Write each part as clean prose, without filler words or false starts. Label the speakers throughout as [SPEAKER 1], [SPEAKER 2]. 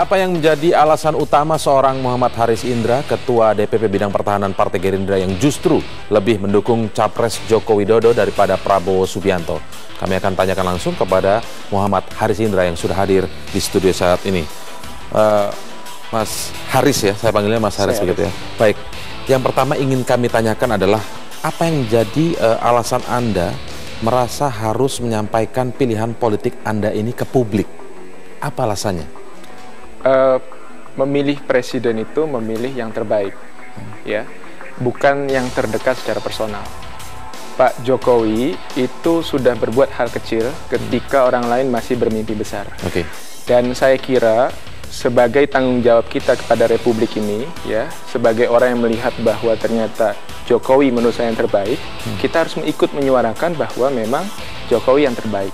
[SPEAKER 1] apa yang menjadi alasan utama seorang Muhammad Haris Indra, Ketua DPP Bidang Pertahanan Partai Gerindra yang justru lebih mendukung Capres Joko Widodo daripada Prabowo Subianto? Kami akan tanyakan langsung kepada Muhammad Haris Indra yang sudah hadir di studio saat ini. Mas Haris ya, saya panggilnya Mas Haris begitu ya. Baik, yang pertama ingin kami tanyakan adalah apa yang jadi alasan Anda merasa harus menyampaikan pilihan politik Anda ini ke publik? Apa alasannya?
[SPEAKER 2] Memilih presiden itu memilih yang terbaik, ya, bukan yang terdekat secara personal. Pak Jokowi itu sudah berbuat hal kecil ketika orang lain masih bermimpi besar. Dan saya kira sebagai tanggung jawab kita kepada Republik ini, ya, sebagai orang yang melihat bahwa ternyata Jokowi menurut saya yang terbaik, kita harus ikut menyuarakan bahwa memang Jokowi yang terbaik.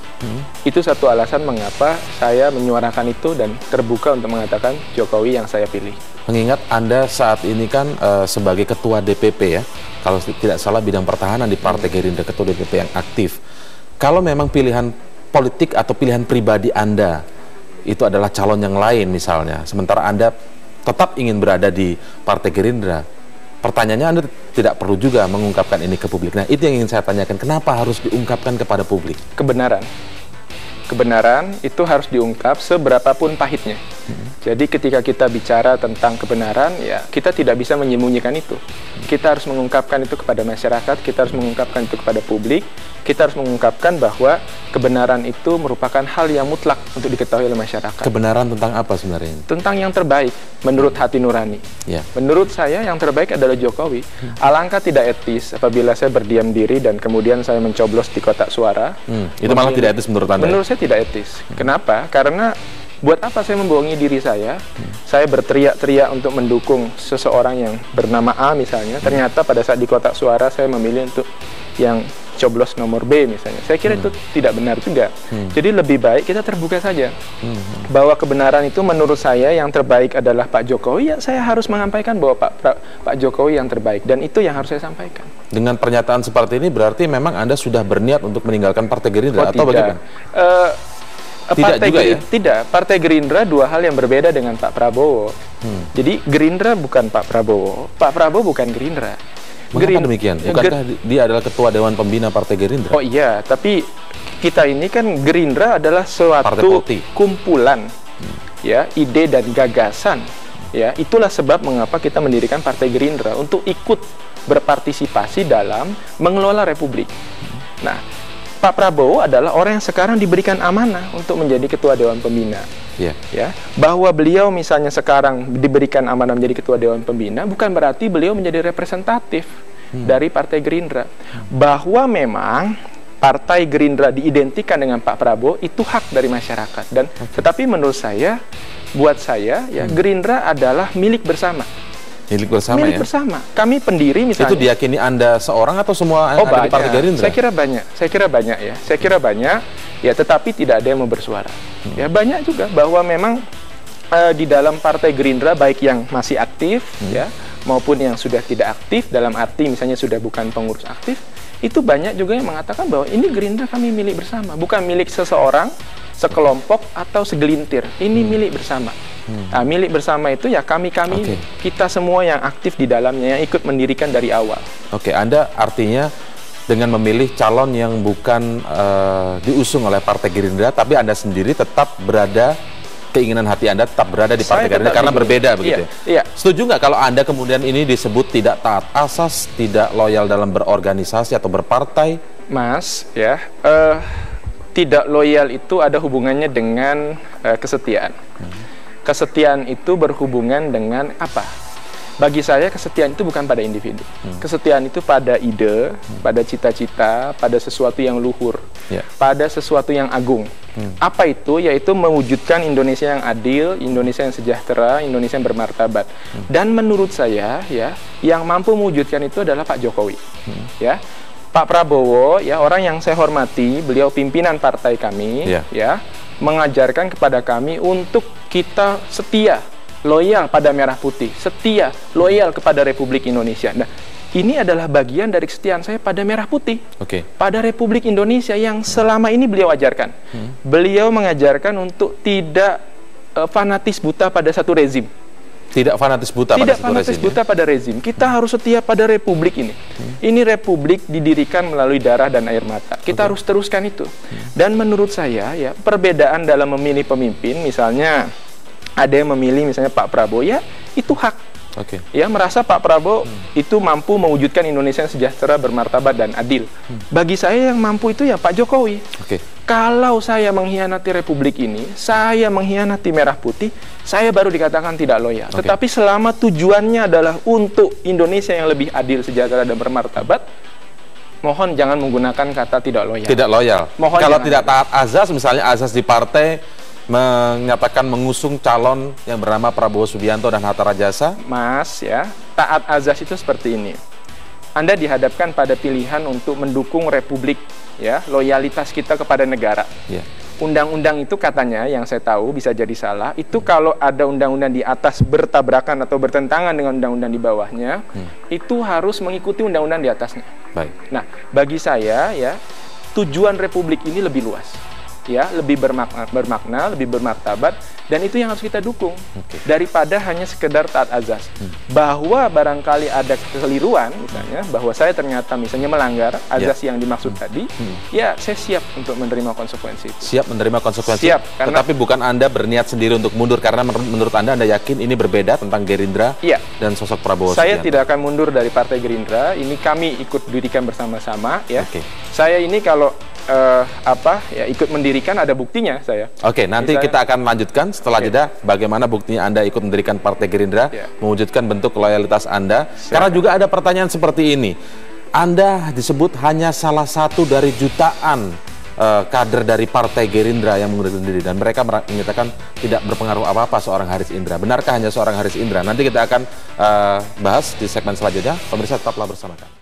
[SPEAKER 2] Itu satu alasan mengapa saya menyuarakan itu dan terbuka untuk mengatakan Jokowi yang saya pilih.
[SPEAKER 1] Mengingat Anda saat ini kan sebagai Ketua DPP ya, kalau tidak salah bidang pertahanan di Partai Gerindra, Ketua DPP yang aktif. Kalau memang pilihan politik atau pilihan pribadi Anda itu adalah calon yang lain misalnya, sementara Anda tetap ingin berada di Partai Gerindra, pertanyaannya Anda tidak perlu juga mengungkapkan ini ke publik. Nah, itu yang ingin saya tanyakan, kenapa harus diungkapkan kepada publik?
[SPEAKER 2] Kebenaran itu harus diungkap seberapapun pahitnya. Jadi ketika kita bicara tentang kebenaran, ya kita tidak bisa menyembunyikan itu. Kita harus mengungkapkan itu kepada masyarakat, kita harus mengungkapkan itu kepada publik, kita harus mengungkapkan bahwa kebenaran itu merupakan hal yang mutlak untuk diketahui oleh masyarakat.
[SPEAKER 1] Kebenaran tentang apa sebenarnya?
[SPEAKER 2] Tentang yang terbaik menurut hati nurani. Menurut saya yang terbaik adalah Jokowi. Alangkah tidak etis apabila saya berdiam diri dan kemudian saya mencoblos di kotak suara.
[SPEAKER 1] Itu malah tidak etis menurut Anda?
[SPEAKER 2] Menurut saya tidak etis. Kenapa? Karena buat apa saya membohongi diri saya? Saya berteriak-teriak untuk mendukung seseorang yang bernama A misalnya. Ternyata pada saat di kotak suara saya memilih untuk yang coblos nomor B misalnya. Saya kira itu tidak benar juga. Jadi lebih baik kita terbuka saja. Bahwa kebenaran itu menurut saya yang terbaik adalah Pak Jokowi, ya saya harus menyampaikan bahwa Pak Jokowi yang terbaik. Dan itu yang harus saya sampaikan. Dengan
[SPEAKER 1] pernyataan seperti ini berarti memang Anda sudah berniat untuk meninggalkan Partai Gerindra atau bagaimana?
[SPEAKER 2] Tidak, Partai Gerindra dua hal yang berbeda dengan Pak Prabowo. Jadi Gerindra bukan Pak Prabowo bukan Gerindra.
[SPEAKER 1] Mengapa demikian? Bukankah dia adalah Ketua Dewan Pembina Partai Gerindra?
[SPEAKER 2] Oh iya, tapi kita ini kan Gerindra adalah suatu kumpulan, ya, ide dan gagasan. Ya, itulah sebab mengapa kita mendirikan Partai Gerindra untuk ikut berpartisipasi dalam mengelola Republik. Nah, Pak Prabowo adalah orang yang sekarang diberikan amanah untuk menjadi Ketua Dewan Pembina. Ya, bahwa beliau misalnya sekarang diberikan amanah menjadi Ketua Dewan Pembina bukan berarti beliau menjadi representatif dari Partai Gerindra. Bahwa memang Partai Gerindra diidentikan dengan Pak Prabowo itu hak dari masyarakat. Dan tetapi menurut saya, buat saya, ya, Gerindra adalah milik bersama.
[SPEAKER 1] Milik bersama,
[SPEAKER 2] milik bersama. Kami pendiri misalnya.
[SPEAKER 1] Itu diyakini Anda seorang atau semua yang ada di Partai Gerindra?
[SPEAKER 2] Saya kira banyak. Saya kira banyak. Ya, tetapi tidak ada yang mau bersuara. Ya, banyak juga bahwa memang di dalam Partai Gerindra baik yang masih aktif, ya, maupun yang sudah tidak aktif dalam arti misalnya sudah bukan pengurus aktif, itu banyak juga yang mengatakan bahwa ini Gerindra kami milik bersama, bukan milik seseorang, sekelompok atau segelintir. Ini milik bersama. Nah, milik bersama itu ya kami-kami, kita semua yang aktif di dalamnya, yang ikut mendirikan dari awal.
[SPEAKER 1] Anda artinya dengan memilih calon yang bukan diusung oleh Partai Gerindra, tapi Anda sendiri tetap berada, keinginan hati Anda tetap berada di Partai Gerindra karena berbeda begitu ya? Setuju nggak kalau Anda kemudian ini disebut tidak taat asas, tidak loyal dalam berorganisasi atau berpartai?
[SPEAKER 2] Mas, ya, tidak loyal itu ada hubungannya dengan kesetiaan. Kesetiaan itu berhubungan dengan apa? Bagi saya kesetiaan itu bukan pada individu. Kesetiaan itu pada ide, pada cita-cita, pada sesuatu yang luhur, pada sesuatu yang agung. Apa itu? Yaitu mewujudkan Indonesia yang adil, Indonesia yang sejahtera, Indonesia yang bermartabat. Dan menurut saya, ya, yang mampu mewujudkan itu adalah Pak Jokowi. Ya, Pak Prabowo, ya, orang yang saya hormati, beliau pimpinan partai kami, ya, mengajarkan kepada kami untuk kita setia, loyal pada merah putih, setia, loyal kepada Republik Indonesia. Nah, ini adalah bagian dari kesetiaan saya pada merah putih, pada Republik Indonesia yang selama ini beliau ajarkan. Beliau mengajarkan untuk tidak fanatis buta pada satu rezim.
[SPEAKER 1] Tidak fanatis buta pada
[SPEAKER 2] Tidak
[SPEAKER 1] satu
[SPEAKER 2] fanatis
[SPEAKER 1] rezim,
[SPEAKER 2] buta pada rezim. Kita harus setia pada republik ini. Ini republik didirikan melalui darah dan air mata. Kita harus teruskan itu. Dan menurut saya, ya, perbedaan dalam memilih pemimpin, misalnya ada yang memilih misalnya Pak Prabowo, ya itu hak. Ya, merasa Pak Prabowo itu mampu mewujudkan Indonesia yang sejahtera, bermartabat, dan adil. Bagi saya yang mampu itu ya Pak Jokowi. Kalau saya mengkhianati republik ini, saya mengkhianati merah putih, saya baru dikatakan tidak loyal. Tetapi selama tujuannya adalah untuk Indonesia yang lebih adil, sejahtera, dan bermartabat, mohon jangan menggunakan kata tidak loyal.
[SPEAKER 1] Tidak loyal.
[SPEAKER 2] Mohon
[SPEAKER 1] kalau tidak taat azas, misalnya azas di partai menyatakan mengusung calon yang bernama Prabowo Subianto dan Hatta Rajasa.
[SPEAKER 2] Mas, ya, taat azas itu seperti ini. Anda dihadapkan pada pilihan untuk mendukung republik, ya, loyalitas kita kepada negara. Undang-undang itu katanya, yang saya tahu bisa jadi salah, itu kalau ada undang-undang di atas bertabrakan atau bertentangan dengan undang-undang di bawahnya, itu harus mengikuti undang-undang di atasnya. Nah, bagi saya, ya, tujuan republik ini lebih luas. Ya, lebih bermakna, lebih bermartabat, dan itu yang harus kita dukung daripada hanya sekedar taat azas. Bahwa barangkali ada kekeliruan, misalnya bahwa saya ternyata misalnya melanggar azas yang dimaksud tadi, ya saya siap untuk menerima konsekuensi itu.
[SPEAKER 1] Siap menerima konsekuensi.
[SPEAKER 2] Siap, karena,
[SPEAKER 1] tetapi bukan Anda berniat sendiri untuk mundur karena menurut Anda yakin ini berbeda tentang Gerindra dan sosok Prabowo Subianto.
[SPEAKER 2] Saya tidak akan mundur dari Partai Gerindra. Ini kami ikut dirikan bersama-sama, ya. Saya ini kalau ikut mendirikan ada buktinya saya.
[SPEAKER 1] Nanti kita akan lanjutkan setelah jeda bagaimana buktinya Anda ikut mendirikan Partai Gerindra, mewujudkan bentuk loyalitas Anda. Karena juga ada pertanyaan seperti ini. Anda disebut hanya salah satu dari jutaan kader dari Partai Gerindra yang mengundurkan diri, dan mereka menyatakan tidak berpengaruh apa-apa seorang Haris Indra. Benarkah hanya seorang Haris Indra? Nanti kita akan bahas di segmen selanjutnya. Pemirsa, tetaplah bersama kami.